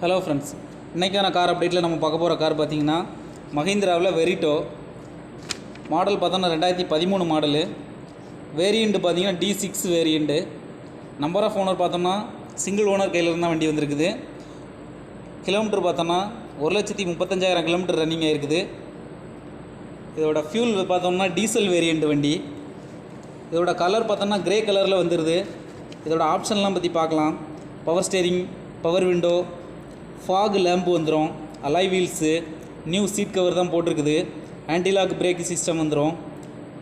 Hello friends, இன்றைக்கான car அப்டேட்டில் நம்ம பார்க்க போகிற கார் பார்த்திங்கன்னா மஹிந்திராவில் வெரிட்டோ மாடல் பார்த்தோன்னா 2013 மாடலு. வேரியண்ட்டு பார்த்திங்கன்னா D6 variant. Number of owner பார்த்தோம்னா சிங்கிள் ஓனர் கையில் இருந்தால் வண்டி வந்திருக்குது. கிலோமீட்டர் பார்த்தோன்னா 1,35,000 கிலோமீட்டர் ரன்னிங் ஆகிருக்குது. இதோட ஃபியூல் பார்த்தோம்னா டீசல் வேரியண்ட் வண்டி. இதோட கலர் பார்த்தோம்னா கிரே கலரில் வந்துடுது. இதோட ஆப்ஷன்லாம் பற்றி பார்க்கலாம். Power steering, power window, fog lamp வந்துடும், alloy wheels, new seat cover தான் போட்டிருக்குது, ஆன்டிலாக் பிரேக் சிஸ்டம் வந்துடும்,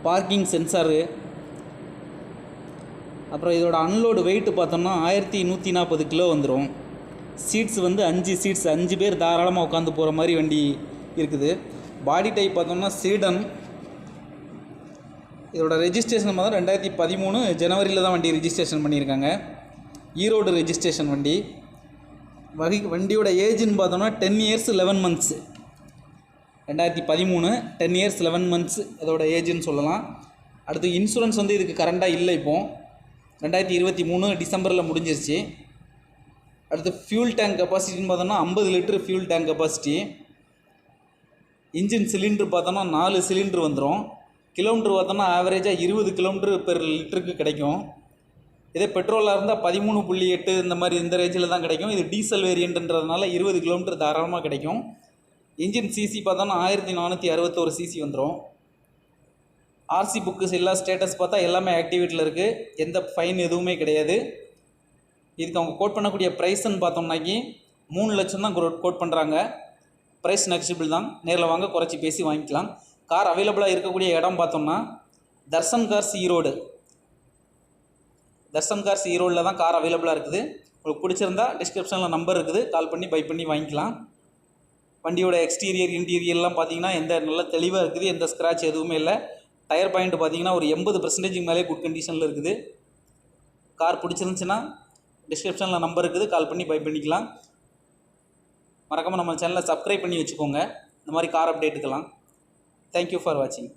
பார்க்கிங் சென்சாரு. அப்புறம் இதோட அன்லோடு வெயிட்டு பார்த்தோம்னா 1140 கிலோ வந்துடும். சீட்ஸ் வந்து 5 சீட்ஸ், 5 பேர் தாராளமாக உட்காந்து போகிற மாதிரி வண்டி இருக்குது. பாடி டைப் பார்த்தோம்னா சீடன். இதோட ரெஜிஸ்ட்ரேஷன் பார்த்தா 2013 ஜனவரியில் தான் வண்டி ரெஜிஸ்ட்ரேஷன் பண்ணியிருக்காங்க. ஈரோடு ரெஜிஸ்ட்ரேஷன் வண்டி. வண்டியோட ஏஜ்னு பார்த்தோம்னா 10 இயர்ஸ் 11 மந்த்ஸ். 2013 10 இயர்ஸ் 11 மந்த்ஸ் இதோட ஏஜ்னு சொல்லலாம். அடுத்து இன்சூரன்ஸ் வந்து இதுக்கு கரண்டாக இல்லை. இப்போது 2023 டிசம்பரில் முடிஞ்சிருச்சு. அடுத்து ஃபியூல் டேங்க் கெப்பாசிட்டின்னு பார்த்தோம்னா 50 litre fuel tank capacity. Engine cylinder பார்த்தோம்னா 4 சிலிண்டர் வந்துடும். கிலோமீட்டர் பார்த்தோம்னா ஆவரேஜாக 20 கிலோமீட்டர் பெர் லிட்டருக்கு கிடைக்கும். இதே பெட்ரோலாக இருந்தால் 13.8 இந்த மாதிரி இந்த ரேஞ்சில் தான் கிடைக்கும். இது டீசல் வேரியண்ட்ன்றதுனால 20 கிலோமீட்டர் தாராளமாக கிடைக்கும். இன்ஜின் சிசி பார்த்தோன்னா 1461 சிசி வந்துடும். ஆர்சி புக்கு எல்லா ஸ்டேட்டஸ் பார்த்தா எல்லாமே ஆக்டிவேட்டில் இருக்குது. எந்த ஃபைன் எதுவுமே கிடையாது. இதுக்கு அவங்க கோட் பண்ணக்கூடிய ப்ரைஸ்ன்னு பார்த்தோம்னாக்கி 3 லட்சம் தான் கோட் பண்ணுறாங்க. ப்ரைஸ் நெக்ஸ்டபிள் தான். நேரில் வாங்க, குறைச்சி பேசி வாங்கிக்கலாம். கார் அவைலபிளாக இருக்கக்கூடிய இடம் பார்த்தோம்னா தர்சன் கார்ஸ் ஈரோடு. தர்சன் கார்ஸ் ஈரோடில் தான் கார் அவைலபிளாக இருக்குது. உங்களுக்கு பிடிச்சிருந்தா டிஸ்கிரிப்ஷனில் நம்பர் இருக்குது, கால் பண்ணி பை பண்ணி வாங்கிக்கலாம். வண்டியோட எக்ஸ்டீரியர் இன்டீரியர்லாம் பார்த்தீங்கன்னா நல்ல தெளிவாக இருக்குது. எந்த ஸ்க்ராட்ச் எதுவுமே இல்லை. டயர் பாயிண்ட் பார்த்தீங்கன்னா ஒரு 80% மேலே குட் கண்டிஷனில் இருக்குது. கார் பிடிச்சிருந்துச்சுன்னா டிஸ்கிரிப்ஷனில் நம்பர் இருக்குது, கால் பண்ணி பை பண்ணிக்கலாம். மறக்காமல் நம்ம சேனலை சப்ஸ்கிரைப் பண்ணி வச்சுக்கோங்க, இந்த மாதிரி கார் அப்டேட்டுக்கெல்லாம். தேங்க்யூ ஃபார் வாட்சிங்.